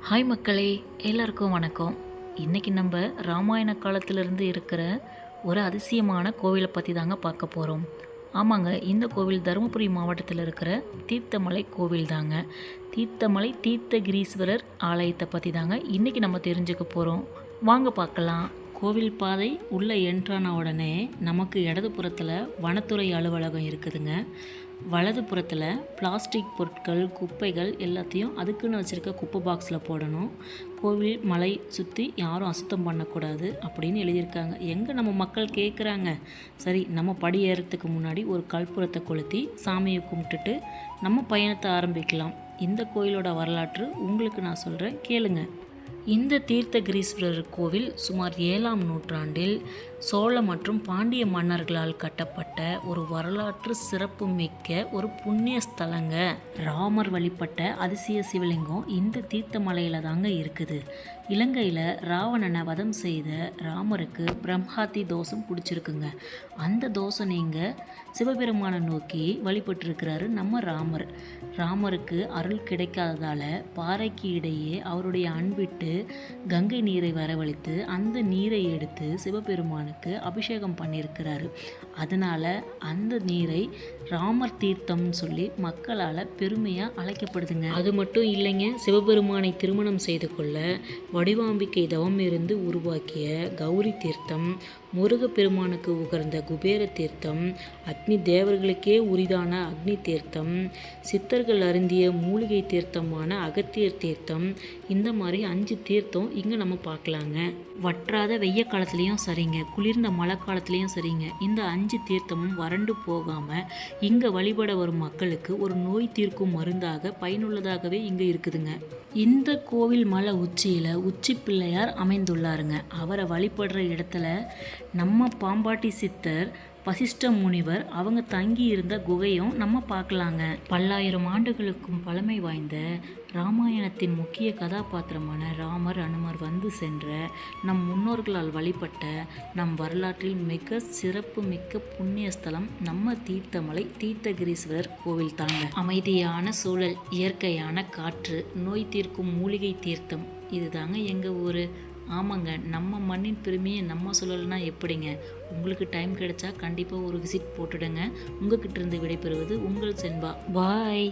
Hi மக்களே, எல்லாருக்கும் வணக்கம். இன்றைக்கி நம்ம ராமாயண காலத்திலிருந்து இருக்கிற ஒரு அதிசயமான கோவிலை பற்றி தாங்க பார்க்க போகிறோம். ஆமாங்க, இந்த கோவில் தருமபுரி மாவட்டத்தில் இருக்கிற தீர்த்தமலை கோவில் தாங்க. தீர்த்தமலை தீர்த்தகிரீஸ்வரர் ஆலயத்தை பற்றி தாங்க இன்றைக்கி நம்ம தெரிஞ்சுக்க போகிறோம். வாங்க பார்க்கலாம். கோவில் பாதை உள்ளே என்ட்ரான உடனே நமக்கு இடதுபுறத்தில் வனத்துறை அலுவலகம் இருக்குதுங்க. வலதுபுறத்தில் பிளாஸ்டிக் பொருட்கள், குப்பைகள் எல்லாத்தையும் அதுக்குன்னு வச்சுருக்க குப்பை பாக்ஸில் போடணும். கோவில் மலை சுற்றி யாரும் அசுத்தம் பண்ணக்கூடாது அப்படின்னு எழுதியிருக்காங்க. எங்கே நம்ம மக்கள் கேட்குறாங்க. சரி, நம்ம படி ஏறத்துக்கு முன்னாடி ஒரு கற்பூரத்தை கொளுத்தி சாமியை கும்பிட்டுட்டு நம்ம பயணத்தை ஆரம்பிக்கலாம். இந்த கோயிலோட வரலாற்று உங்களுக்கு நான் சொல்கிறேன், கேளுங்க. இந்த தீர்த்தகிரீஸ்வரர் கோவில் சுமார் 7ஆம் நூற்றாண்டில் சோழ மற்றும் பாண்டிய மன்னர்களால் கட்டப்பட்ட ஒரு வரலாற்று சிறப்பு மிக்க ஒரு புண்ணிய ஸ்தலங்க. ராமர் வழிபட்ட அதிசய சிவலிங்கம் இந்த தீர்த்தமலையில் தாங்க இருக்குது. இலங்கையில் ராவணனை வதம் செய்த ராமருக்கு பிரம்மாதி தோஷம் பிடிச்சிருக்குங்க. அந்த தோஷம் நீங்க சிவபெருமானை நோக்கி வழிபட்டிருக்கிறாரு நம்ம ராமர். ராமருக்கு அருள் கிடைக்காததால பாறைக்கு இடையே அவருடைய அன்பிட்டு கங்கை நீரை வரவழைத்து அந்த நீரை எடுத்து சிவபெருமானுக்கு அபிஷேகம் பண்ணியிருக்கிறாரு. அதனால அந்த நீரை ராமர் தீர்த்தம்னு சொல்லி மக்களால் பெருமையாக அழைக்கப்படுதுங்க. அது மட்டும் இல்லைங்க, சிவபெருமானை திருமணம் செய்து கொள்ள வடிவாம்பிக்கை தவம் இருந்து உருவாக்கிய கௌரி தீர்த்தம், முருகப்பெருமானுக்கு உகர்ந்த குபேர தீர்த்தம், அக்னி தேவர்களுக்கே உரிதான அக்னி தீர்த்தம், சித்தர்கள் அருந்திய மூலிகை தீர்த்தமான அகத்தியர் தீர்த்தம், இந்த மாதிரி 5 தீர்த்தம் இங்கே நம்ம பார்க்கலாங்க. வற்றாத வெய்ய காலத்துலேயும் சரிங்க, குளிர்ந்த மழை காலத்துலேயும் சரிங்க, இந்த 5 தீர்த்தமும் வறண்டு போகாமல் இங்கே வழிபட வரும் மக்களுக்கு ஒரு நோய் தீர்க்கும் மருந்தாக பயனுள்ளதாகவே இங்கே இருக்குதுங்க. இந்த கோவில் மலை உச்சியில் உச்சி பிள்ளையார் அமைந்துள்ளாருங்க. அவரை வழிபடுற இடத்துல நம்ம பாம்பாட்டி சித்தர், வசிஷ்ட முனிவர் அவங்க தங்கி இருந்த குகையும் நம்ம பார்க்கலாங்க. பல்லாயிரம் ஆண்டுகளுக்கும் பழமை வாய்ந்த ராமாயணத்தின் முக்கிய கதாபாத்திரமான ராமர், அனுமர் வந்து சென்ற நம் முன்னோர்களால் வழிபட்ட நம் வரலாற்றில் மிக சிறப்பு மிக்க புண்ணிய ஸ்தலம் நம்ம தீர்த்தமலை தீர்த்தகிரீஸ்வரர் கோவில் தாங்க. அமைதியான சூழல், இயற்கையான காற்று, நோய் தீர்க்கும் மூலிகை தீர்த்தம், இதுதாங்க எங்கள் ஊர். ஆமாங்க, நம்ம மண்ணின் பெருமையை நம்ம சொல்லலைன்னா எப்படிங்க? உங்களுக்கு டைம் கிடைச்சா கண்டிப்பாக ஒரு விசிட் போட்டுடுங்க. உங்ககிட்ட இருந்து விடைபெறுவது உங்கள் சென்பா. பாய்.